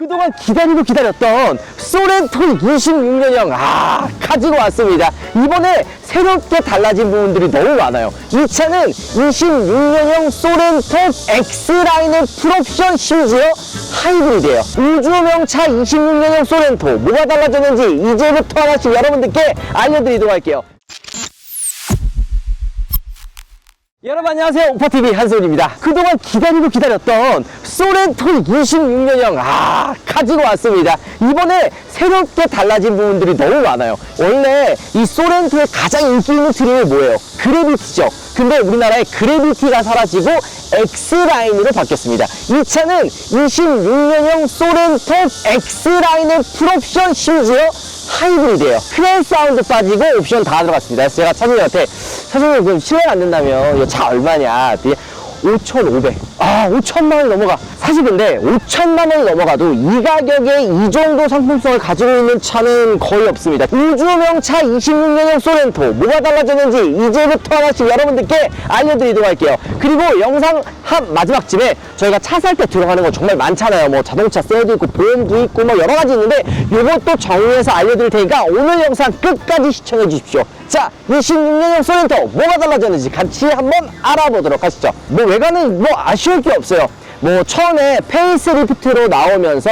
그동안 기다리고 기다렸던 소렌토 26년형 가지고 왔습니다. 이번에 새롭게 달라진 부분들이 너무 많아요. 이 차는 26년형 소렌토 X라인의 풀옵션 심지어 하이브리드예요. 우주명차 26년형 소렌토 뭐가 달라졌는지 이제부터 하나씩 여러분들께 알려드리도록 할게요. 여러분 안녕하세요, 오파TV 한소은입니다. 그동안 기다리고 기다렸던 소렌토 26년형 가지고 왔습니다. 이번에 새롭게 달라진 부분들이 너무 많아요. 원래 이 소렌토의 가장 인기 있는 트림이 뭐예요? 그래비티죠. 근데 우리나라에 그래비티가 사라지고 X라인으로 바뀌었습니다. 이 차는 26년형 소렌토 X라인의 풀옵션 심지어 하이브리드예요. 크레 사운드 빠지고 옵션 다 들어갔습니다. 그래서 제가 차주님한테 차주님 그럼 실례가 안 된다면 이 차 얼마냐? 5,500. 5천만 원이 넘어가. 사실 근데 5천만 원이 넘어가도 이 가격에 이 정도 상품성을 가지고 있는 차는 거의 없습니다. 우주명차 26년형 소렌토 뭐가 달라졌는지 이제부터 하나씩 여러분들께 알려드리도록 할게요. 그리고 영상 한 마지막쯤에 저희가 차 살 때 들어가는 거 정말 많잖아요. 뭐 자동차 세도 있고 보험도 있고 뭐 여러 가지 있는데 요것도 정리해서 알려드릴 테니까 오늘 영상 끝까지 시청해 주십시오. 자, 26년형 소렌토 뭐가 달라졌는지 같이 한번 알아보도록 하시죠. 뭐 외관은 뭐 아쉬울 게 없어요. 뭐 처음에 페이스리프트로 나오면서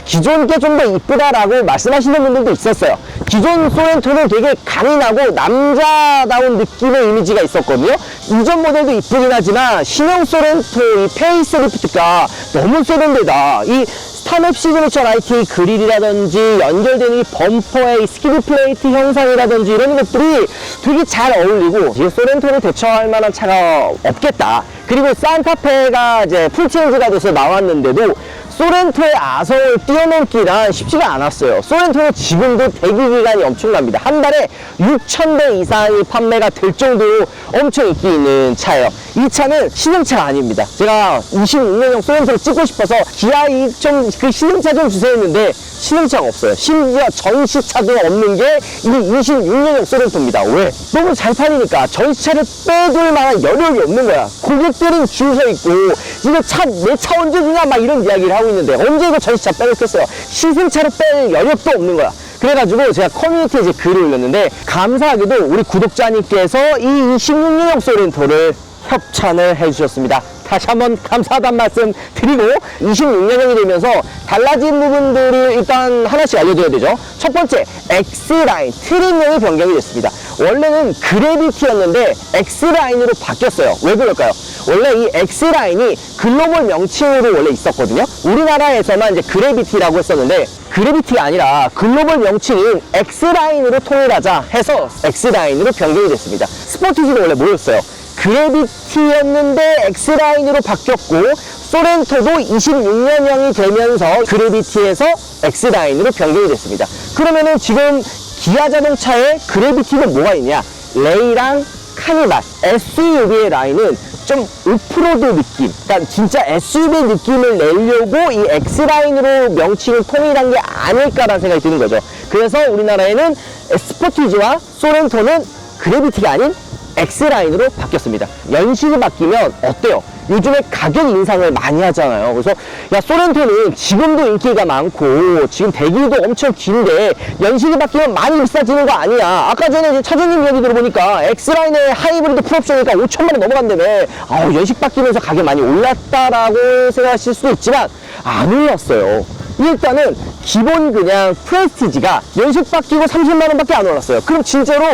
기존 게 좀 더 이쁘다라고 말씀하시는 분들도 있었어요. 기존 소렌토는 되게 강인하고 남자다운 느낌의 이미지가 있었거든요. 이전 모델도 이쁘긴 하지만 신형 소렌토 이 페이스리프트가 너무 세련되다. 이 스타맵 시그니처 라이트 그릴이라든지 연결되는 이 범퍼의 스키드 플레이트 형상이라든지 이런 것들이 되게 잘 어울리고 이 소렌토를 대처할 만한 차가 없겠다. 그리고 산타페가 이제 풀체인지가 돼서 나왔는데도 소렌토의 아성을 뛰어넘기란 쉽지가 않았어요. 소렌토는 지금도 대기 기간이 엄청납니다. 한 달에 6,000대 이상이 판매가 될 정도로 엄청 인기 있는 차예요. 이 차는 신형차가 아닙니다. 제가 26년형 소렌토를 찍고 싶어서 기아 그 신형차 좀 주세요 했는데 신형차가 없어요. 심지어 전시차도 없는 게 이 26년형 소렌토입니다. 왜? 너무 잘 팔리니까 전시차를 빼둘 만한 여력이 없는 거야. 고객들은 줄 서 있고 이거 내 차 언제 주냐 막 이런 이야기를 하고 있는데 언제 이거 전시차 빼놓겠어요. 시승차를 뺄 여력도 없는 거야. 그래가지고 제가 커뮤니티에 이제 글을 올렸는데 감사하게도 우리 구독자님께서 이 26년형 소렌토를 협찬을 해주셨습니다. 다시 한번 감사하다는 말씀 드리고 26년형이 되면서 달라진 부분들을 일단 하나씩 알려드려야 되죠. 첫 번째, X라인 트림명이 변경이 됐습니다. 원래는 그래비티였는데 X라인으로 바뀌었어요. 왜 그럴까요? 원래 이 X라인이 글로벌 명칭으로 원래 있었거든요. 우리나라에서만 이제 그래비티라고 했었는데 그래비티가 아니라 글로벌 명칭인 X라인으로 통일하자 해서 X라인으로 변경이 됐습니다. 스포티지는 원래 뭐였어요? 그래비티였는데 X라인으로 바뀌었고 소렌토도 26년형이 되면서 그래비티에서 X라인으로 변경이 됐습니다. 그러면은 지금 기아 자동차의 그래비티는 뭐가 있냐? 레이랑 카니발, SUV의 라인은 좀 오프로드 느낌, 그러니까 진짜 SUV 느낌을 내려고 이 X라인으로 명칭을 통일한 게 아닐까라는 생각이 드는 거죠. 그래서 우리나라에는 스포티지와 소렌토는 그래비티가 아닌 X라인으로 바뀌었습니다. 연식이 바뀌면 어때요? 요즘에 가격 인상을 많이 하잖아요. 그래서 야 소렌토는 지금도 인기가 많고 지금 대기도 엄청 긴데 연식이 바뀌면 많이 비싸지는 거 아니야. 아까 전에 이제 차주님 얘기 들어보니까 X라인의 하이브리드 풀옵션이니까 5천만 원 넘어간다며. 연식 바뀌면서 가격 많이 올랐다라고 생각하실 수도 있지만 안 올랐어요. 일단은 기본 그냥 프레스티지가 연식 바뀌고 30만 원밖에 안 올랐어요. 그럼 진짜로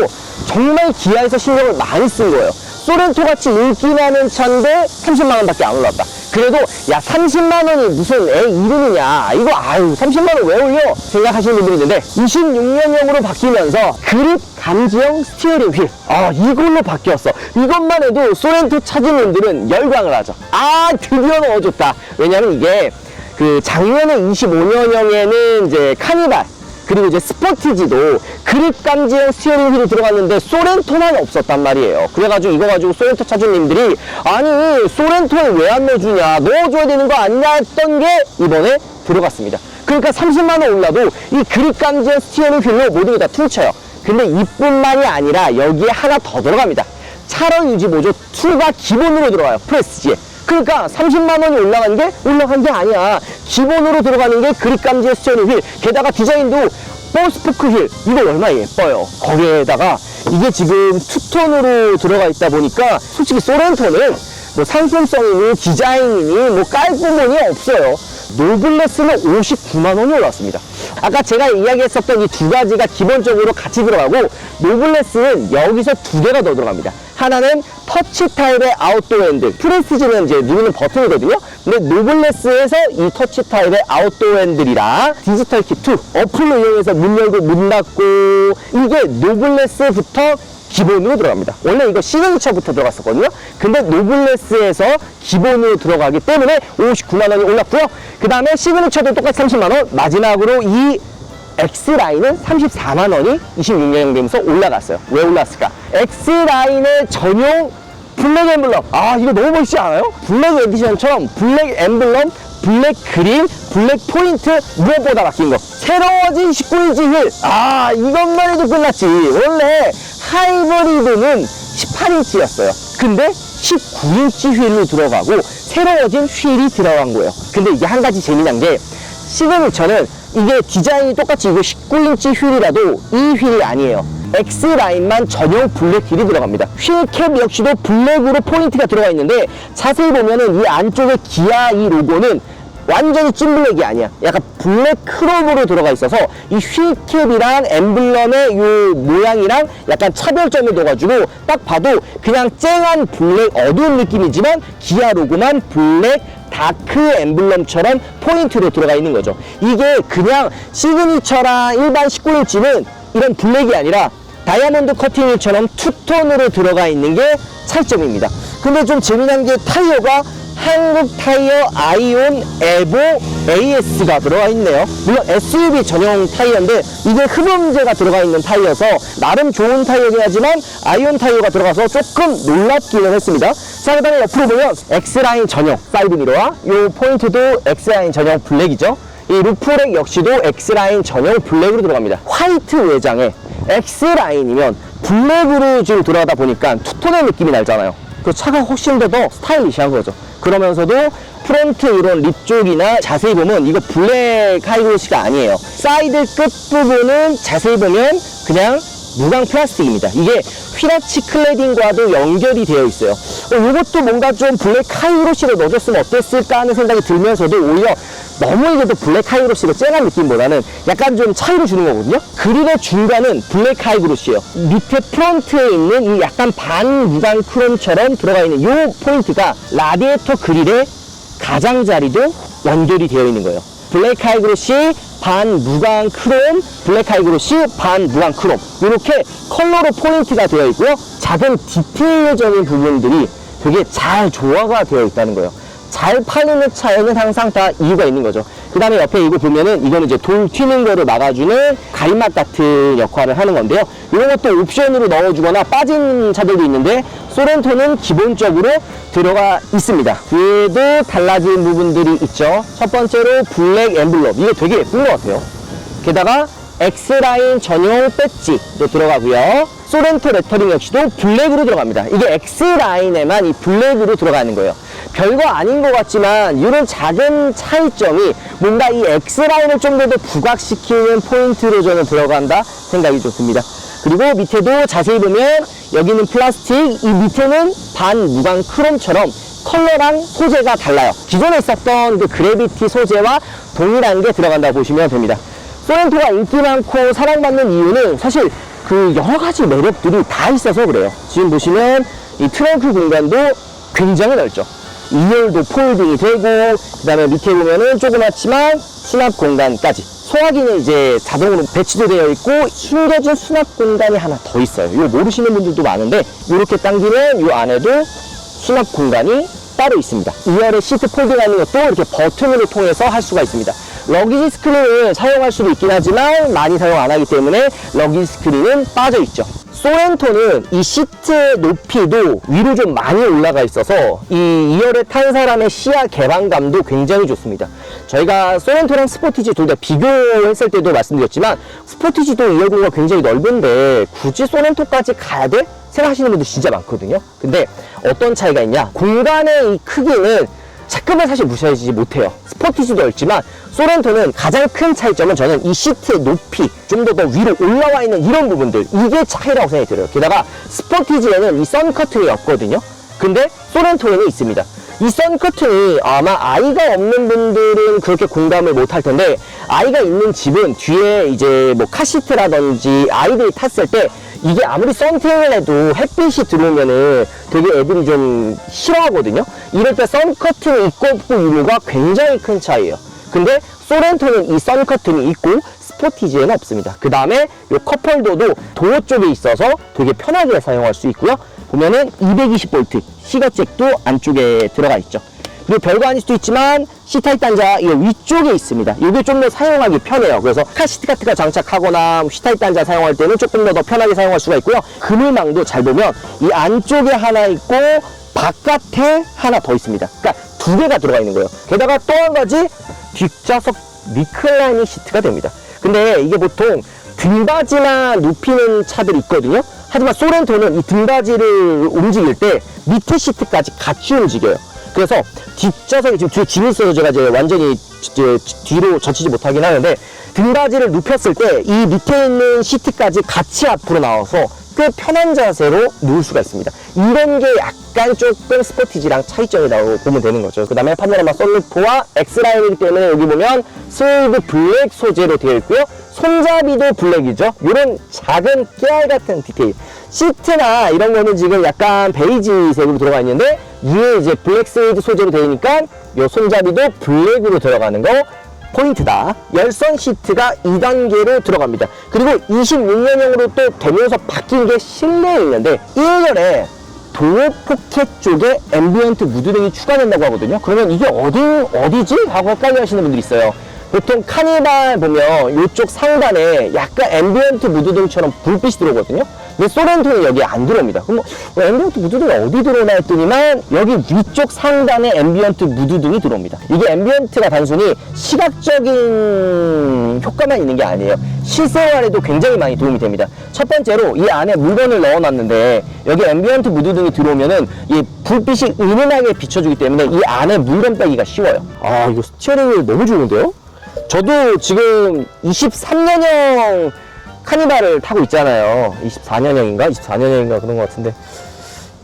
정말 기아에서 신경을 많이 쓴 거예요. 소렌토 같이 인기 많은 차인데 30만 원밖에 안 올랐다. 그래도 야 30만 원이 무슨 애 이름이냐, 이거 30만 원 왜 올려 생각하시는 분들이 있는데 26년형으로 바뀌면서 그립 감지형 스티어링 휠 이걸로 바뀌었어. 이것만 해도 소렌토 차주님들은 열광을 하죠. 드디어 넣어줬다. 왜냐면 이게 그 작년에 25년형에는 이제 카니발 그리고 이제 스포티지도 그립 감지형 스티어링 휠이 들어갔는데 소렌토만 없었단 말이에요. 그래가지고 이거 가지고 소렌토 차주님들이 아니 소렌토에 왜 안 넣어주냐, 넣어줘야 되는 거 아니냐 했던 게 이번에 들어갔습니다. 그러니까 30만 원 올라도 이 그립 감지형 스티어링 휠로 모든 게 다 퉁쳐요. 근데 이뿐만이 아니라 여기에 하나 더 들어갑니다. 차로 유지 보조 2가 기본으로 들어가요. 프레스티지에. 그러니까 30만 원이 올라간 게 아니야. 기본으로 들어가는 게 그립 감지 스티어링 휠, 게다가 디자인도 볼스포크 휠, 이거 얼마나 예뻐요. 거기에다가 이게 지금 투톤으로 들어가 있다 보니까 솔직히 소렌토는 뭐 상품성이니 디자인이니 뭐 깔끔함이 없어요. 노블레스는 59만 원이 올랐습니다. 아까 제가 이야기했었던 이 두 가지가 기본적으로 같이 들어가고, 노블레스는 여기서 두 개가 더 들어갑니다. 하나는 터치 타입의 아웃도어 핸들, 프레스티지는 이제 누르는 버튼이거든요. 근데 노블레스에서 이 터치 타입의 아웃도어 핸들이랑 디지털 키2 어플로 이용해서 문 열고 문 닫고, 이게 노블레스부터 기본으로 들어갑니다. 원래 이거 시그니처부터 들어갔었거든요. 근데 노블레스에서 기본으로 들어가기 때문에 59만 원이 올랐고요. 그 다음에 시그니처도 똑같이 30만 원, 마지막으로 이 X라인은 34만 원이 26년형 되면서 올라갔어요. 왜 올랐을까? X라인의 전용 블랙 엠블럼. 아, 이거 너무 멋있지 않아요? 블랙 에디션처럼 블랙 엠블럼, 블랙 그릴, 블랙 포인트, 무엇보다 바뀐 거. 새로워진 19인치 휠. 아, 이것만 해도 끝났지. 원래 하이브리드는 18인치였어요. 근데 19인치 휠로 들어가고 새로워진 휠이 들어간 거예요. 근데 이게 한 가지 재미난 게, 시그니처는 이게 디자인이 똑같이 이거 19인치 휠이라도 이 휠이 아니에요. X라인만 전용 블랙 휠이 들어갑니다. 휠캡 역시도 블랙으로 포인트가 들어가 있는데, 자세히 보면은 이 안쪽에 기아 이 로고는 완전히 찐 블랙이 아니야. 약간 블랙 크롬으로 들어가 있어서 이 휠캡이랑 엠블럼의 이 모양이랑 약간 차별점을 둬가지고 딱 봐도 그냥 쨍한 블랙 어두운 느낌이지만 기아 로고만 블랙 다크 엠블럼처럼 포인트로 들어가 있는 거죠. 이게 그냥 시그니처랑 일반 19인치는 이런 블랙이 아니라 다이아몬드 커팅일처럼 투톤으로 들어가 있는 게 차이점입니다. 근데 좀 재미난 게 타이어가 한국 타이어 아이온 에보 AS가 들어가 있네요. 물론 SUV 전용 타이어인데 이게 흡음재가 들어가 있는 타이어여서 나름 좋은 타이어긴 하지만 아이온 타이어가 들어가서 조금 놀랍기는 했습니다. 자, 그 다음에 옆으로 보면 X라인 전용 사이드 미러와 이 포인트도 X라인 전용 블랙이죠. 이 루프렉 역시도 X라인 전용 블랙으로 들어갑니다. 화이트 외장에 X라인이면 블랙으로 지금 들어가다 보니까 투톤의 느낌이 나잖아요. 그 차가 훨씬 더 스타일리시한 거죠. 그러면서도 프론트 이런 립 쪽이나 자세히 보면 이거 블랙 하이그로시가 아니에요. 사이드 끝부분은 자세히 보면 그냥 무광 플라스틱입니다. 이게 휘라치 클레딩과도 연결이 되어 있어요. 이것도 뭔가 좀 블랙 하이그로시를 넣어줬으면 어땠을까 하는 생각이 들면서도 오히려 너무 이게 또 블랙 하이그로시로 쨍한 느낌보다는 약간 좀 차이를 주는 거거든요. 그릴의 중간은 블랙 하이그로시예요. 밑에 프론트에 있는 이 약간 반무광 크롬처럼 들어가 있는 이 포인트가 라디에이터 그릴의 가장자리도 연결이 되어 있는 거예요. 블랙 하이그로시 반 무광 크롬, 블랙 하이그로시 반 무광 크롬, 이렇게 컬러로 포인트가 되어 있고요. 작은 디테일적인 부분들이 되게 잘 조화가 되어 있다는 거예요. 잘 팔리는 차에는 항상 다 이유가 있는 거죠. 그 다음에 옆에 이거 보면은 이거는 이제 돌 튀는 거를 막아주는 가림막 같은 역할을 하는 건데요. 이런 것도 옵션으로 넣어주거나 빠진 차들도 있는데 소렌토는 기본적으로 들어가 있습니다. 뒤에도 달라진 부분들이 있죠. 첫 번째로 블랙 엠블럼, 이게 되게 예쁜 것 같아요. 게다가 X라인 전용 배지도 들어가고요. 소렌토 레터링 역시도 블랙으로 들어갑니다. 이게 X라인에만 이 블랙으로 들어가는 거예요. 별거 아닌 것 같지만 이런 작은 차이점이 뭔가 이 X라인을 좀 더 부각시키는 포인트로 저는 들어간다 생각이 좀 듭니다. 그리고 밑에도 자세히 보면 여기는 플라스틱, 이 밑에는 반무광 크롬처럼 컬러랑 소재가 달라요. 기존에 있었던 그 그래비티 소재와 동일한 게 들어간다고 보시면 됩니다. 소렌토가 인기 많고 사랑받는 이유는 사실 그 여러 가지 매력들이 다 있어서 그래요. 지금 보시면 이 트렁크 공간도 굉장히 넓죠. 2열도 폴딩이 되고, 그 다음에 밑에 보면은 조그맣지만 수납 공간까지. 소화기는 이제 자동으로 배치도 되어 있고, 숨겨진 수납 공간이 하나 더 있어요. 이거 모르시는 분들도 많은데, 이렇게 당기면 이 안에도 수납 공간이 따로 있습니다. 2열에 시트 폴딩하는 것도 이렇게 버튼으로 통해서 할 수가 있습니다. 러기지 스크린을 사용할 수도 있긴 하지만 많이 사용 안 하기 때문에 러기지 스크린은 빠져 있죠. 소렌토는 이 시트 높이도 위로 좀 많이 올라가 있어서 이 2열에 탄 사람의 시야 개방감도 굉장히 좋습니다. 저희가 소렌토랑 스포티지 둘 다 비교했을 때도 말씀드렸지만 스포티지도 2열 공간 굉장히 넓은데 굳이 소렌토까지 가야 돼? 생각하시는 분들 진짜 많거든요. 근데 어떤 차이가 있냐? 공간의 이 크기는 차급을 사실 무시하지 못해요. 스포티지도 넓지만 소렌토는 가장 큰 차이점은 저는 이 시트의 높이 좀 더 위로 올라와 있는 이런 부분들, 이게 차이라고 생각이 들어요. 게다가 스포티지에는 이 선커튼이 없거든요. 근데 소렌토에는 있습니다. 이 선커튼이 아마 아이가 없는 분들은 그렇게 공감을 못할 텐데, 아이가 있는 집은 뒤에 이제 뭐 카시트라든지 아이들이 탔을 때 이게 아무리 선팅을 해도 햇빛이 들어오면은 되게 애들이 좀 싫어하거든요. 이럴 때 선커튼이 있고 없고 유무가 굉장히 큰 차이예요. 근데 소렌토는 이 선커튼이 있고 스포티지에는 없습니다. 그 다음에 이 컵홀더도 도어 쪽에 있어서 되게 편하게 사용할 수 있고요. 보면은 220V 시거잭도 안쪽에 들어가 있죠. 그리고 별거 아닐 수도 있지만 C타입 단자 이 위쪽에 있습니다. 이게 좀 더 사용하기 편해요. 그래서 카시트 같은 거 장착하거나 C타입 단자 사용할 때는 조금 더 편하게 사용할 수가 있고요. 그물망도 잘 보면 이 안쪽에 하나 있고 바깥에 하나 더 있습니다. 그러니까 두 개가 들어가 있는 거예요. 게다가 또 한 가지 뒷좌석 리클라이닝 시트가 됩니다. 근데 이게 보통 등받이만 눕히는 차들이 있거든요. 하지만 소렌토는 이 등받이를 움직일 때 밑에 시트까지 같이 움직여요. 그래서 뒷좌석에 지금 뒤에 짐이 있어서 제가 이제 완전히 뒤로 젖히지 못하긴 하는데, 등받이를 눕혔을 때 이 밑에 있는 시트까지 같이 앞으로 나와서 꽤 편한 자세로 누울 수가 있습니다. 이런 게 약간 조금 스포티지랑 차이점이라고 보면 되는 거죠. 그 다음에 파노라마 썬루프와 X라인이기 때문에 여기 보면 스웨이드 블랙 소재로 되어 있고요. 손잡이도 블랙이죠. 이런 작은 깨알 같은 디테일. 시트나 이런 거는 지금 약간 베이지색으로 들어가 있는데 위에 이제 블랙 스웨이드 소재로 되니까 이 손잡이도 블랙으로 들어가는 거 포인트다. 열선 시트가 2단계로 들어갑니다. 그리고 26년형으로 또 되면서 바뀐 게 실내에 있는데 1열에 도어 포켓 쪽에 앰비언트 무드등이 추가된다고 하거든요. 그러면 이게 어디지? 하고 헷갈려 하시는 분들이 있어요. 보통 카니발 보면 이쪽 상단에 약간 앰비언트 무드등처럼 불빛이 들어오거든요. 근데 소렌토는 여기 안 들어옵니다. 그럼 뭐 앰비언트 무드등이 어디 들어오나 했더니만 여기 위쪽 상단에 앰비언트 무드등이 들어옵니다. 이게 앰비언트가 단순히 시각적인 효과만 있는 게 아니에요. 실생활에도 굉장히 많이 도움이 됩니다. 첫 번째로 이 안에 물건을 넣어놨는데 여기 앰비언트 무드등이 들어오면은 이 불빛이 은은하게 비춰주기 때문에 이 안에 물건 빼기가 쉬워요. 아, 이거 스티어링 휠 너무 좋은데요? 저도 지금 23년형 카니발을 타고 있잖아요. 24년형인가 그런 것 같은데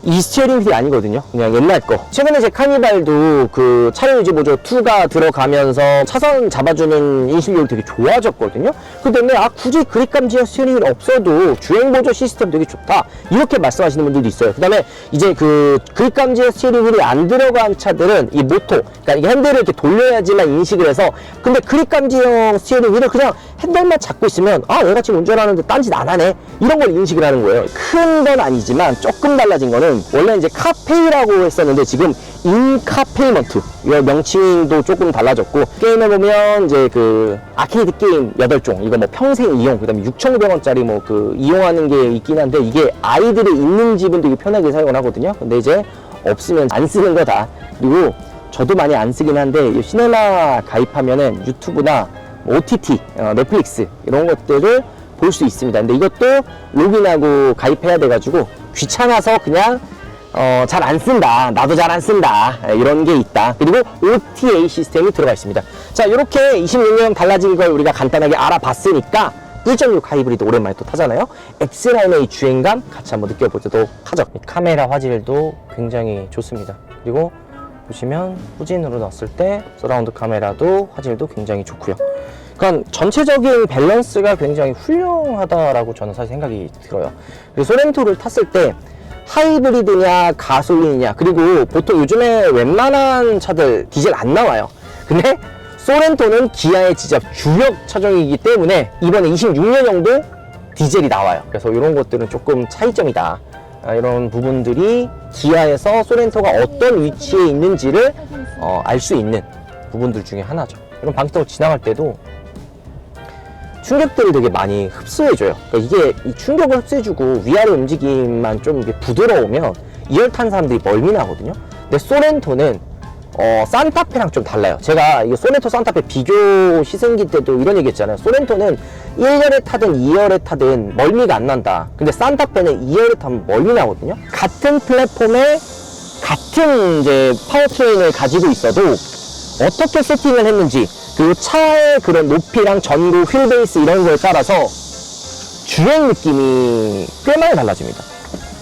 이 스티어링 휠이 아니거든요. 그냥 옛날 거. 최근에 제 카니발도 그 차량 유지 보조 2가 들어가면서 차선 잡아주는 인식률이 되게 좋아졌거든요. 그 때문에 굳이 그립 감지형 스티어링 휠 없어도 주행 보조 시스템 되게 좋다, 이렇게 말씀하시는 분들도 있어요. 그 다음에 이제 그 그립 감지형 스티어링 휠이 안 들어간 차들은 이 모토, 그러니까 이게 핸들을 이렇게 돌려야지만 인식을 해서, 근데 그립 감지형 스티어링 휠을 그냥 핸들만 잡고 있으면 얘가 지금 운전하는데 딴짓 안 하네, 이런 걸 인식을 하는 거예요. 큰 건 아니지만 조금 달라진 거는, 원래 이제 카페이라고 했었는데 지금 인카페이먼트, 이 명칭도 조금 달라졌고, 게임에 보면 이제 그 아케이드 게임 8종, 이거 뭐 평생 이용, 그 다음에 6,500원짜리 뭐 그 이용하는 게 있긴 한데, 이게 아이들이 있는 집은 되게 편하게 사용을 하거든요. 근데 이제 없으면 안 쓰는 거다. 그리고 저도 많이 안 쓰긴 한데, 이 시네마 가입하면은 유튜브나 OTT, 넷플릭스 이런 것들을 볼 수 있습니다. 근데 이것도 로그인하고 가입해야 돼가지고 귀찮아서 그냥 잘 안 쓴다, 나도 잘 안 쓴다, 이런 게 있다. 그리고 OTA 시스템이 들어가 있습니다. 자, 이렇게 26년 달라진 걸 우리가 간단하게 알아봤으니까 1.6 하이브리드 오랜만에 또 타잖아요. X라인의 이 주행감 같이 한번 느껴보도록 하죠. 카메라 화질도 굉장히 좋습니다. 그리고 보시면 후진으로 넣었을 때 서라운드 카메라도 화질도 굉장히 좋고요. 그러니까 전체적인 밸런스가 굉장히 훌륭하다라고 저는 사실 생각이 들어요. 그리고 소렌토를 탔을 때 하이브리드냐 가솔린이냐, 그리고 보통 요즘에 웬만한 차들 디젤 안 나와요. 근데 소렌토는 기아의 진짜 주력 차종이기 때문에 이번에 26년형도 디젤이 나와요. 그래서 이런 것들은 조금 차이점이다. 이런 부분들이 기아에서 소렌토가 어떤 위치에 있는지를 알 수 있는 부분들 중에 하나죠. 이런 방지턱을 지나갈 때도 충격들을 되게 많이 흡수해줘요. 그러니까 이게 이 충격을 흡수해주고 위아래 움직임만 좀 이게 부드러우면 2열 탄 사람들이 멀미나거든요. 근데 소렌토는 산타페랑 좀 달라요. 제가 이 소렌토 산타페 비교 시승기 때도 이런 얘기 했잖아요. 소렌토는 1열에 타든 2열에 타든 멀미가 안 난다. 근데 산타페는 2열에 타면 멀미 나거든요. 같은 플랫폼에 같은 이제 파워트레인을 가지고 있어도 어떻게 세팅을 했는지, 그리고 차의 그런 높이랑 전구, 휠베이스 이런 거에 따라서 주행 느낌이 꽤 많이 달라집니다.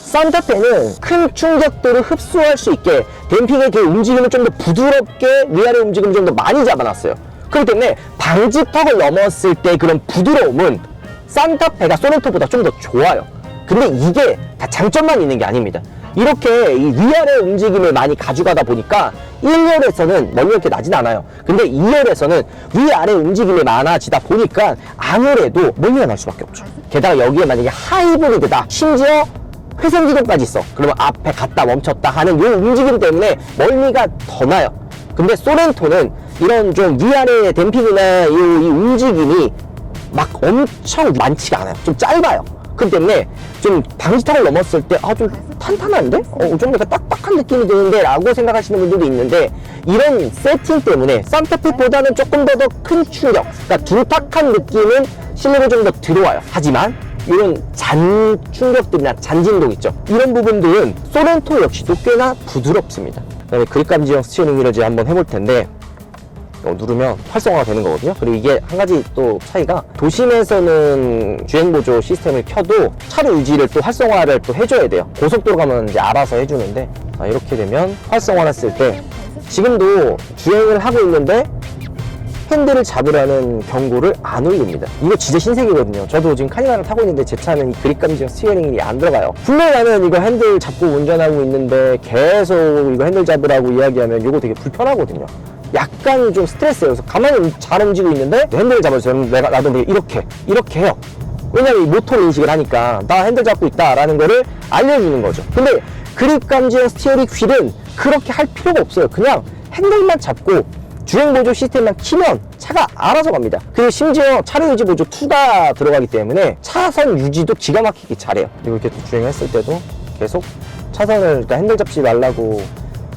산타페는 큰 충격들을 흡수할 수 있게 댐핑의 그 움직임을 좀 더 부드럽게, 위아래 움직임을 좀 더 많이 잡아놨어요. 그렇기 때문에 방지턱을 넘었을 때 그런 부드러움은 산타페가 소렌토보다 좀 더 좋아요. 근데 이게 다 장점만 있는 게 아닙니다. 이렇게 이 위아래 움직임을 많이 가져가다 보니까 1열에서는 멀미 이렇게 나진 않아요. 근데 2열에서는 위아래 움직임이 많아지다 보니까 아무래도 멀미가 날 수밖에 없죠. 게다가 여기에 만약에 하이브리드다, 심지어 회전기동까지 있어. 그러면 앞에 갔다 멈췄다 하는 이 움직임 때문에 멀미가 더 나요. 근데 소렌토는 이런 좀 위아래 댐핑이나 이 움직임이 막 엄청 많지가 않아요. 좀 짧아요. 그렇기 때문에 좀 방지턱을 넘었을 때 좀 탄탄한데? 좀 약간 딱딱한 느낌이 드는데? 라고 생각하시는 분들도 있는데, 이런 세팅 때문에 산타페보다는 조금 더 큰 충격, 그러니까 둔탁한 느낌은 실내로 좀 더 들어와요. 하지만 이런 잔 충격들이나 잔진동 있죠, 이런 부분들은 소렌토 역시도 꽤나 부드럽습니다. 그다음에 그립감 지형 스티어링 휠을 이제 한번 해볼 텐데, 누르면 활성화가 되는 거거든요. 그리고 이게 한 가지 또 차이가, 도심에서는 주행보조 시스템을 켜도 차로 유지를 또 활성화를 또 해줘야 돼요. 고속도로 가면 이제 알아서 해주는데, 이렇게 되면 활성화를 했을 때 지금도 주행을 하고 있는데 핸들을 잡으라는 경고를 안 울립니다. 이거 진짜 신세계거든요. 저도 지금 카니발을 타고 있는데 제 차는 이 그립감 지형 스티어링 휠이 안 들어가요. 분명히 나는 이거 핸들 잡고 운전하고 있는데 계속 이거 핸들 잡으라고 이야기하면 이거 되게 불편하거든요. 약간 좀 스트레스예요. 그래서 가만히 잘 움직이고 있는데 핸들을 잡아서 나도 이렇게 해요. 왜냐면 이 모터 인식을 하니까 나 핸들 잡고 있다라는 거를 알려주는 거죠. 근데 그립감 지형 스티어링 휠은 그렇게 할 필요가 없어요. 그냥 핸들만 잡고 주행보조 시스템만 키면 차가 알아서 갑니다. 그리고 심지어 차로 유지 보조 2가 들어가기 때문에 차선 유지도 기가 막히게 잘해요. 그리고 이렇게 또 주행했을 때도 계속 차선을, 그러니까 핸들 잡지 말라고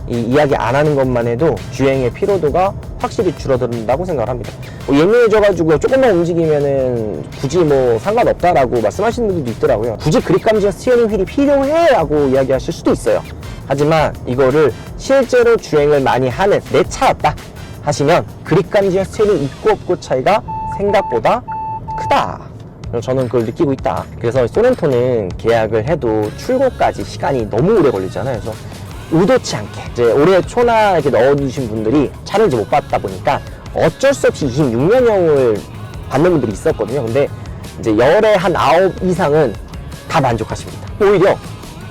이야기 안 하는 것만 해도 주행의 피로도가 확실히 줄어든다고 생각을 합니다. 예민해져가지고 조금만 움직이면은 굳이 뭐 상관없다라고 말씀하시는 분들도 있더라고요. 굳이 그립감 지형 스티어링 휠이 필요해? 라고 이야기하실 수도 있어요. 하지만 이거를 실제로 주행을 많이 하는 내 차였다 하시면 그립감 지형 스티어링 있고 없고 차이가 생각보다 크다. 저는 그걸 느끼고 있다. 그래서 소렌토는 계약을 해도 출고까지 시간이 너무 오래 걸리잖아요. 그래서 의도치 않게 이제 올해 초나 이렇게 넣어주신 분들이 차를 이제 못 받다 보니까 어쩔 수 없이 26년형을 받는 분들이 있었거든요. 근데 이제 열에 한 9 이상은 다 만족하십니다. 오히려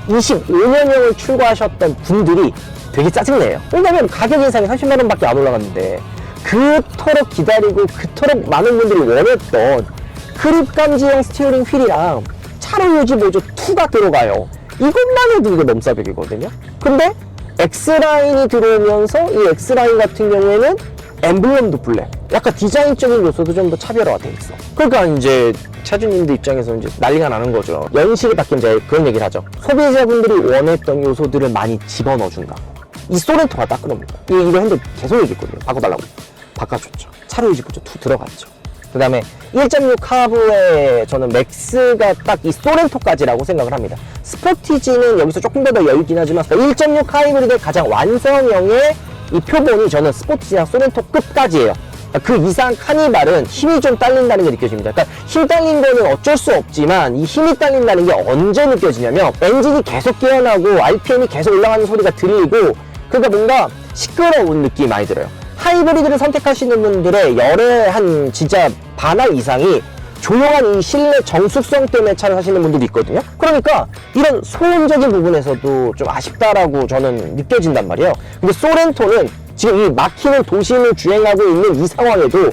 25년형을 출고하셨던 분들이 되게 짜증내요. 왜냐면 가격 인상이 30만 원밖에 안 올라갔는데 그토록 기다리고 그토록 많은 분들이 원했던 그립감 지형 스티어링 휠이랑 차로 유지 보조 2가 들어가요. 이것만 해도 이게 넘사벽이거든요. 근데 X라인이 들어오면서 이 X라인 같은 경우에는 엠블럼도 블랙, 약간 디자인적인 요소도 좀 더 차별화가 돼 있어. 그러니까 이제 차주님들 입장에서 이제 난리가 나는 거죠. 연식이 바뀌면 제가 그런 얘기를 하죠. 소비자분들이 원했던 요소들을 많이 집어넣어준다. 이 소렌토가 딱 그럽니다. 이거 핸들 계속 얘기했거든요. 바꿔달라고. 바꿔줬죠. 차로 유지 보조 2 들어갔죠. 그 다음에 1.6 카브에 저는 맥스가 딱 이 소렌토까지라고 생각을 합니다. 스포티지는 여기서 조금 더 여유있긴 하지만 1.6 하이브리드의 가장 완성형의 이 표본이 저는 스포티지랑 소렌토 끝까지예요. 그 이상 카니발은 힘이 좀 딸린다는 게 느껴집니다. 그러니까 힘 딸린 거는 어쩔 수 없지만 이 힘이 딸린다는 게 언제 느껴지냐면 엔진이 계속 깨어나고 RPM이 계속 올라가는 소리가 들리고, 그러니까 뭔가 시끄러운 느낌이 많이 들어요. 하이브리드를 선택하시는 분들의 열의 한 진짜 반할 이상이 조용한 이 실내 정숙성 때문에 차를 사시는 분들도 있거든요. 그러니까 이런 소음적인 부분에서도 좀 아쉽다라고 저는 느껴진단 말이에요. 근데 소렌토는 지금 이 막히는 도심을 주행하고 있는 이 상황에도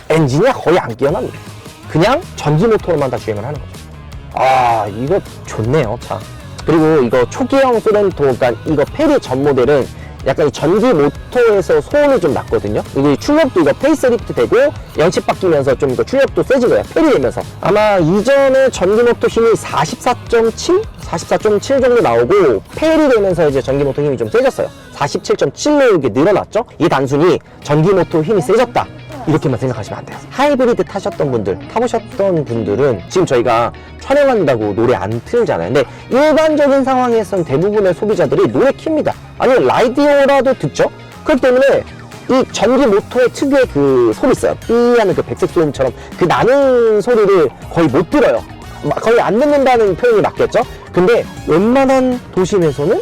엔진이 거의 안 깨어납니다. 그냥 전기 모터로만 다 주행을 하는 거죠. 이거 좋네요, 차. 그리고 이거 초기형 소렌토, 그러니까 이거 페리 전 모델은 약간 이 전기 모터에서 소음이 좀 났거든요. 이게 출력도 이거 페이스리프트 되고 연식 바뀌면서 좀 이거 출력도 세진 거예요. 페리 되면서. 아마 이전에 전기 모터 힘이 44.7? 44.7 정도 나오고 페리 되면서 이제 전기 모터 힘이 좀 세졌어요. 47.7로 이렇게 늘어났죠. 이게 단순히 전기 모터 힘이 세졌다, 이렇게만 생각하시면 안 돼요. 하이브리드 타셨던 분들, 타보셨던 분들은 지금 저희가 촬영한다고 노래 안 틀잖아요. 근데 일반적인 상황에서는 대부분의 소비자들이 노래 킵니다. 아니면 라디오라도 듣죠. 그렇기 때문에 이 전기 모터의 특유의 그 소리 있어요. 삐하는 그 백색 소음처럼 그 나는 소리를 거의 못 들어요. 거의 안 듣는다는 표현이 맞겠죠. 근데 웬만한 도심에서는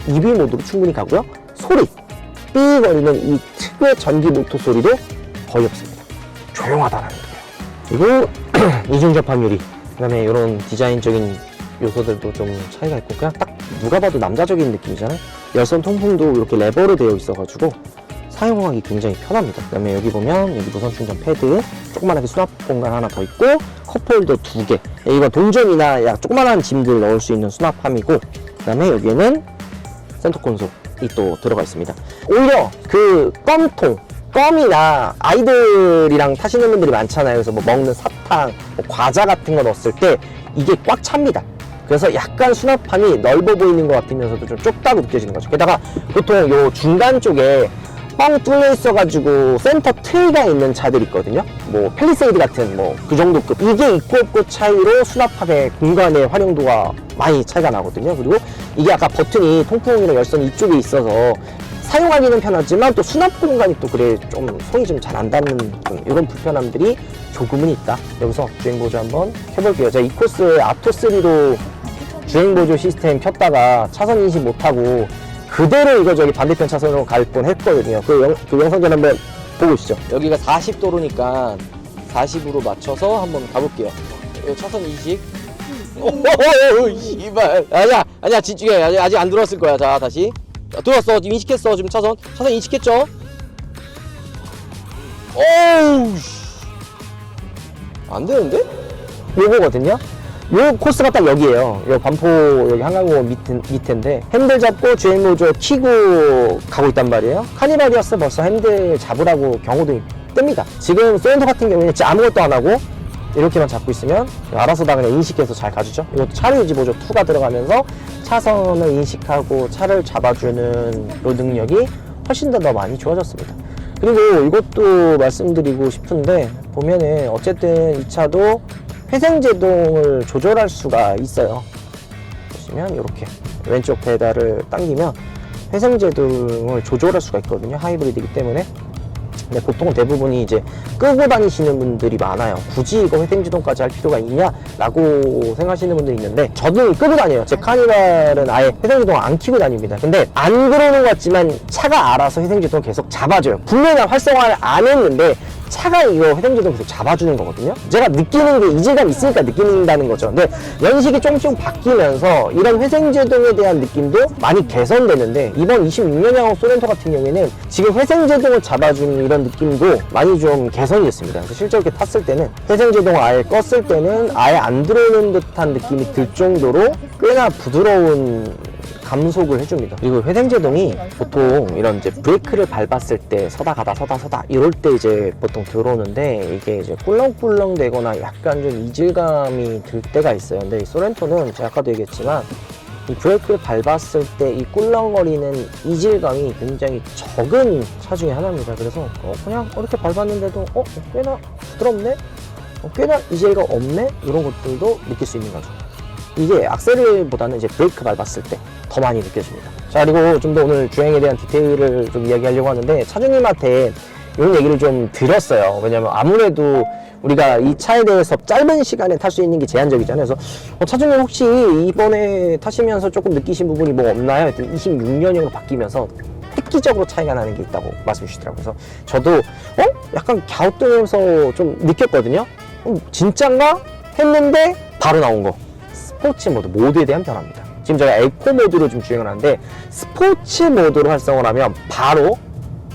EV 모드로 충분히 가고요. 소리, 삐 거리는 이 특유의 전기 모터 소리도 거의 없습니다. 조용하다라는 거예요. 그리고 이중 접합유리, 그 다음에 이런 디자인적인 요소들도 좀 차이가 있고, 그냥 딱 누가 봐도 남자적인 느낌이잖아요. 열선 통풍도 이렇게 레버로 되어 있어가지고 사용하기 굉장히 편합니다. 그 다음에 여기 보면 여기 무선 충전 패드, 조그만하게 수납 공간 하나 더 있고, 컵홀더 2개. 이건 동전이나 조그만한 짐들 넣을 수 있는 수납함이고, 그 다음에 여기에는 센터 콘솔이 또 들어가 있습니다. 오히려 그 껌통, 껌이나 아이들이랑 타시는 분들이 많잖아요. 그래서 뭐 먹는 사탕, 뭐 과자 같은 거 넣었을 때 이게 꽉 찹니다. 그래서 약간 수납함이 넓어 보이는 것 같으면서도 좀 좁다고 느껴지는 거죠. 게다가 보통 요 중간 쪽에 뻥 뚫려 있어가지고 센터 틀가 있는 차들이 있거든요. 뭐 팰리세이드 같은 뭐 그 정도급. 이게 있고 없고 차이로 수납함의 공간의 활용도가 많이 차이가 나거든요. 그리고 이게 아까 버튼이 통풍이랑 열선이 이쪽에 있어서 사용하기는 편하지만 또 수납 공간이 또 그래 좀 손이 좀 잘 안 닿는 이런 불편함들이 조금은 있다. 여기서 주행보조 한번 켜볼게요. 제가 이 코스 아토3로 주행보조 시스템 켰다가 차선 인식 못하고 그대로 이거 저기 반대편 차선으로 갈 뻔 했거든요. 그 영상 전 한번 보고 오시죠. 여기가 40도로니까 40으로 맞춰서 한번 가볼게요. 차선 인식. 오호호호 이발. 아니야 집중해. 아직 안 들어왔을 거야. 자, 다시. 들어왔어. 지금 인식했어. 지금 차선 인식했죠? 오우, 안 되는데? 요거거든요. 요 코스가 딱 여기에요. 요 반포 여기 한강공원 밑인데 핸들 잡고 주행모조 키고 가고 있단 말이에요. 카니발이었어 벌써 핸들 잡으라고 경고등이 뜹니다. 지금 소렌토 같은 경우에는 진짜 아무것도 안 하고 이렇게만 잡고 있으면 알아서 다 그냥 인식해서 잘 가주죠. 이것도 차로 유지 보조 2가 들어가면서 차선을 인식하고 차를 잡아주는 요 능력이 훨씬 더 많이 좋아졌습니다. 그리고 이것도 말씀드리고 싶은데, 보면은 어쨌든 이 차도 회생제동을 조절할 수가 있어요. 보시면 이렇게 왼쪽 페달을 당기면 회생제동을 조절할 수가 있거든요. 하이브리드이기 때문에. 근데 보통 대부분이 이제 끄고 다니시는 분들이 많아요. 굳이 이거 회생제동까지 할 필요가 있냐라고 생각하시는 분들이 있는데, 저도 끄고 다녀요. 제 카니발은 아예 회생제동을 안 켜고 다닙니다. 근데 안 그러는 것 같지만 차가 알아서 회생제동을 계속 잡아줘요. 분명히 활성화를 안 했는데 차가 이거 회생제동 계속 잡아주는 거거든요. 제가 느끼는 게 이질감 있으니까 느낀다는 거죠. 근데 연식이 조금씩 바뀌면서 이런 회생제동에 대한 느낌도 많이 개선되는데, 이번 26년형 소렌토 같은 경우에는 지금 회생제동을 잡아주는 이런 느낌도 많이 좀 개선이 됐습니다. 그래서 실제 이렇게 탔을 때는 회생제동을 아예 껐을 때는 아예 안 들어오는 듯한 느낌이 들 정도로 꽤나 부드러운 감속을 해줍니다. 그리고 회생제동이 보통 이런 이제 브레이크를 밟았을 때 서다 이럴 때 이제 보통 들어오는데, 이게 이제 꿀렁꿀렁 되거나 약간 좀 이질감이 들 때가 있어요. 근데 이 소렌토는 제가 아까도 얘기했지만 이 브레이크를 밟았을 때 이 꿀렁거리는 이질감이 굉장히 적은 차 중에 하나입니다. 그래서 그냥 이렇게 밟았는데도 꽤나 부드럽네? 꽤나 이질감 없네? 이런 것들도 느낄 수 있는 거죠. 이게 악셀보다는 이제 브레이크 밟았을 때 더 많이 느껴집니다. 자, 그리고 좀 더 오늘 주행에 대한 디테일을 좀 이야기하려고 하는데, 차주님한테 이런 얘기를 좀 드렸어요. 왜냐면 아무래도 우리가 이 차에 대해서 짧은 시간에 탈 수 있는 게 제한적이잖아요. 그래서 차주님 혹시 이번에 타시면서 조금 느끼신 부분이 뭐 없나요? 26년형으로 바뀌면서 획기적으로 차이가 나는 게 있다고 말씀 주시더라고요. 그래서 저도 약간 갸우뚱해서 좀 느꼈거든요. 진짠가? 했는데 바로 나온 거, 스포츠 모드에 대한 변화입니다. 지금 제가 에코 모드로 좀 주행을 하는데, 스포츠 모드로 활성을 하면 바로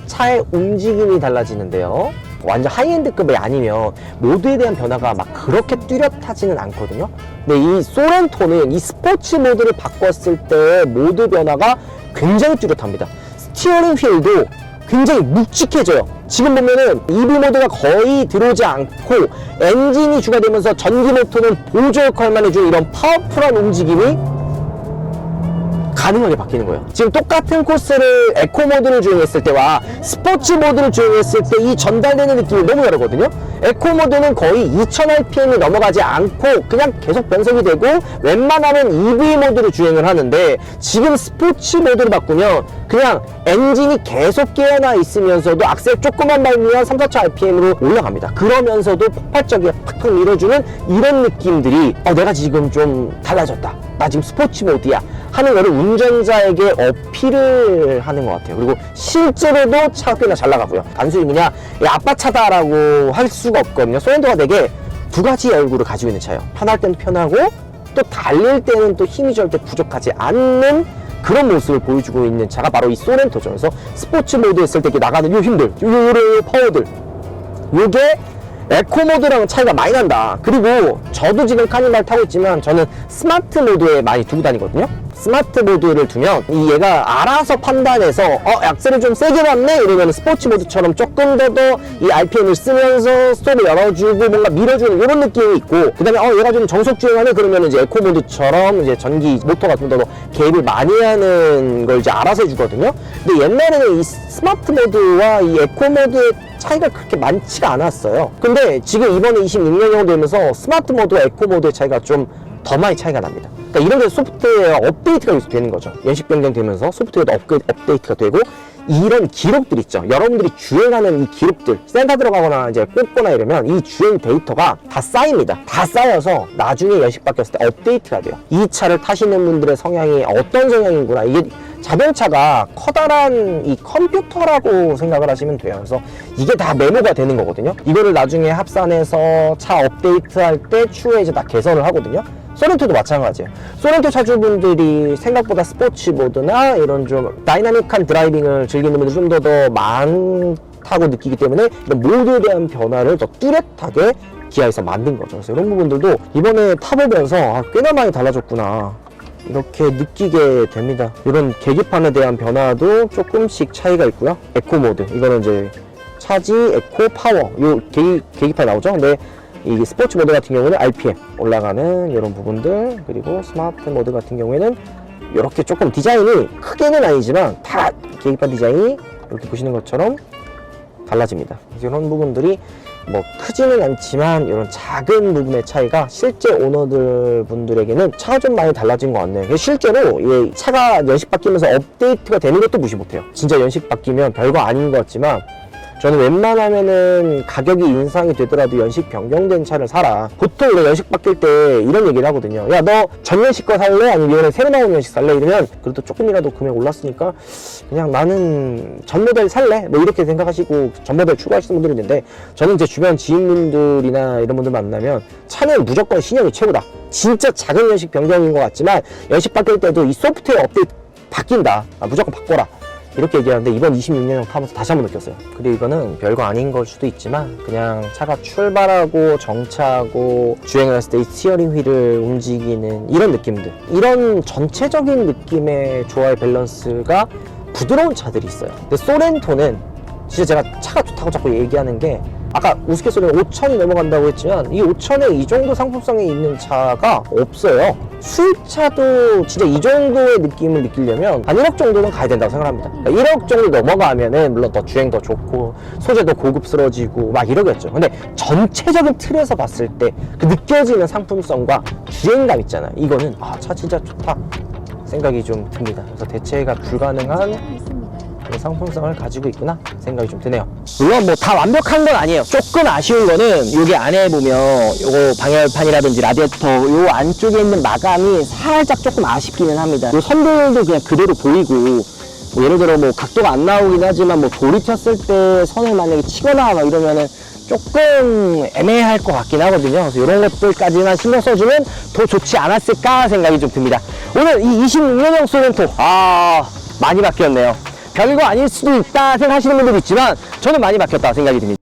차의 움직임이 달라지는데요. 완전 하이엔드급이 아니면 모드에 대한 변화가 막 그렇게 뚜렷하지는 않거든요. 근데 이 소렌토는 이 스포츠 모드를 바꿨을 때 모드 변화가 굉장히 뚜렷합니다. 스티어링 휠도 굉장히 묵직해져요. 지금 보면은 EV 모드가 거의 들어오지 않고 엔진이 추가되면서 전기 모터는 보조 역할만 해주는 이런 파워풀한 움직임이 가능하게 바뀌는 거예요. 지금 똑같은 코스를 에코 모드를 주행했을 때와 스포츠 모드를 주행했을 때 이 전달되는 느낌이 너무 다르거든요. 에코 모드는 거의 2000rpm이 넘어가지 않고 그냥 계속 변속이 되고 웬만하면 EV 모드로 주행을 하는데, 지금 스포츠 모드로 바꾸면 그냥 엔진이 계속 깨어나 있으면서도 악셀 조금만 밟으면 3, 4,000rpm으로 올라갑니다. 그러면서도 폭발적이게 팍팍 밀어주는 이런 느낌들이 내가 지금 좀 달라졌다, 나 지금 스포츠 모드야 하는 거를 운전자에게 어필을 하는 것 같아요. 그리고 실제로도 차가 꽤나 잘 나가고요. 단순히 그냥 아빠 차다라고 할 수가 없거든요. 소렌토가 되게 두 가지 얼굴을 가지고 있는 차예요. 편할 때는 편하고 또 달릴 때는 또 힘이 절대 부족하지 않는 그런 모습을 보여주고 있는 차가 바로 이 소렌토죠. 그래서 스포츠 모드 했을 때 이렇게 나가는 요 힘들, 요 파워들, 요게 에코 모드랑은 차이가 많이 난다. 그리고 저도 지금 카니발 타고 있지만 저는 스마트 모드에 많이 두고 다니거든요. 스마트 모드를 두면 얘가 알아서 판단해서 악셀을 좀 세게 밟네 이러면 스포츠 모드처럼 조금 더 이 RPM을 쓰면서 스톱을 열어주고 뭔가 밀어주는 이런 느낌이 있고, 그 다음에 얘가 좀 정속 주행하네 그러면 이제 에코 모드처럼 이제 전기 모터가 좀 더 개입을 많이 하는 걸 이제 알아서 해주거든요. 근데 옛날에는 이 스마트 모드와 이 에코 모드의 차이가 그렇게 많지가 않았어요. 근데 지금 이번에 26년형 되면서 스마트 모드와 에코 모드의 차이가 좀 더 많이 차이가 납니다. 그러니까 이런 데 소프트웨어 업데이트가 계속 되는 거죠. 연식 변경되면서 소프트웨어도 업데이트가 되고, 이런 기록들 있죠. 여러분들이 주행하는 이 기록들, 센터 들어가거나 이제 꽂거나 이러면 이 주행 데이터가 다 쌓입니다. 다 쌓여서 나중에 연식 바뀌었을 때 업데이트가 돼요. 이 차를 타시는 분들의 성향이 어떤 성향이구나. 이게 자동차가 커다란 이 컴퓨터라고 생각을 하시면 돼요. 그래서 이게 다 메모가 되는 거거든요. 이거를 나중에 합산해서 차 업데이트할 때 추후에 이제 다 개선을 하거든요. 소렌토도 마찬가지예요. 소렌토 차주분들이 생각보다 스포츠 모드나 이런 좀 다이나믹한 드라이빙을 즐기는 분들이 좀 더 많다고 느끼기 때문에 이런 모드에 대한 변화를 더 뚜렷하게 기아에서 만든 거죠. 그래서 이런 부분들도 이번에 타보면서 꽤나 많이 달라졌구나 이렇게 느끼게 됩니다. 이런 계기판에 대한 변화도 조금씩 차이가 있고요. 에코 모드, 이거는 이제 차지, 에코, 파워 요 계기판 나오죠. 근데 이 스포츠 모드 같은 경우는 RPM 올라가는 이런 부분들, 그리고 스마트 모드 같은 경우에는 이렇게 조금 디자인이 크게는 아니지만 다 계기판 디자인이 이렇게 보시는 것처럼 달라집니다. 이런 부분들이 뭐 크지는 않지만 이런 작은 부분의 차이가 실제 오너들 분들에게는 차가 좀 많이 달라진 것 같네요. 실제로 이 차가 연식 바뀌면서 업데이트가 되는 것도 무시 못해요. 진짜 연식 바뀌면 별거 아닌 것 같지만 저는 웬만하면은 가격이 인상이 되더라도 연식 변경된 차를 사라. 보통 우리가 연식 바뀔 때 이런 얘기를 하거든요. 야, 너 전연식 거 살래? 아니면 이번에 새로 나온 연식 살래? 이러면 그래도 조금이라도 금액 올랐으니까 그냥 나는 전 모델 살래? 뭐 이렇게 생각하시고 전 모델 추가하시는 분들이 있는데, 저는 제 주변 지인분들이나 이런 분들 만나면 차는 무조건 신형이 최고다. 진짜 작은 연식 변경인 것 같지만 연식 바뀔 때도 이 소프트웨어 업데이트 바뀐다. 무조건 바꿔라. 이렇게 얘기하는데 이번 26년형 타면서 다시 한번 느꼈어요. 그리고 이거는 별거 아닌 걸 수도 있지만 그냥 차가 출발하고 정차하고 주행을 했을 때 이 스티어링 휠을 움직이는 이런 느낌들, 이런 전체적인 느낌의 조화의 밸런스가 부드러운 차들이 있어요. 근데 소렌토는 진짜 제가 차가 좋다고 자꾸 얘기하는 게, 아까 우스갯소리로 5천이 넘어간다고 했지만 이 5천에 이 정도 상품성이 있는 차가 없어요. 수입차도 진짜 이 정도의 느낌을 느끼려면 한 1억 정도는 가야 된다고 생각합니다. 그러니까 1억 정도 넘어가면은 물론 더 주행 더 좋고 소재도 고급스러워지고 막 이러겠죠. 근데 전체적인 틀에서 봤을 때 그 느껴지는 상품성과 주행감 있잖아요. 이거는 차 진짜 좋다 생각이 좀 듭니다. 그래서 대체가 불가능한 상품성을 가지고 있구나 생각이 좀 드네요. 물론 뭐 다 완벽한 건 아니에요. 조금 아쉬운 거는 여기 안에 보면 요거 방열판이라든지 라디에이터 요 안쪽에 있는 마감이 살짝 조금 아쉽기는 합니다. 요 선들도 그냥 그대로 보이고, 뭐 예를 들어 뭐 각도가 안 나오긴 하지만 뭐 돌이 튀었을 때 선을 만약에 치거나 막 이러면은 조금 애매할 것 같긴 하거든요. 그래서 이런 것들까지만 신경 써주면 더 좋지 않았을까 생각이 좀 듭니다. 오늘 이 26년형 소렌토 많이 바뀌었네요. 별거 아닐 수도 있다 생각하시는 분들도 있지만 저는 많이 바뀌었다 생각이 듭니다.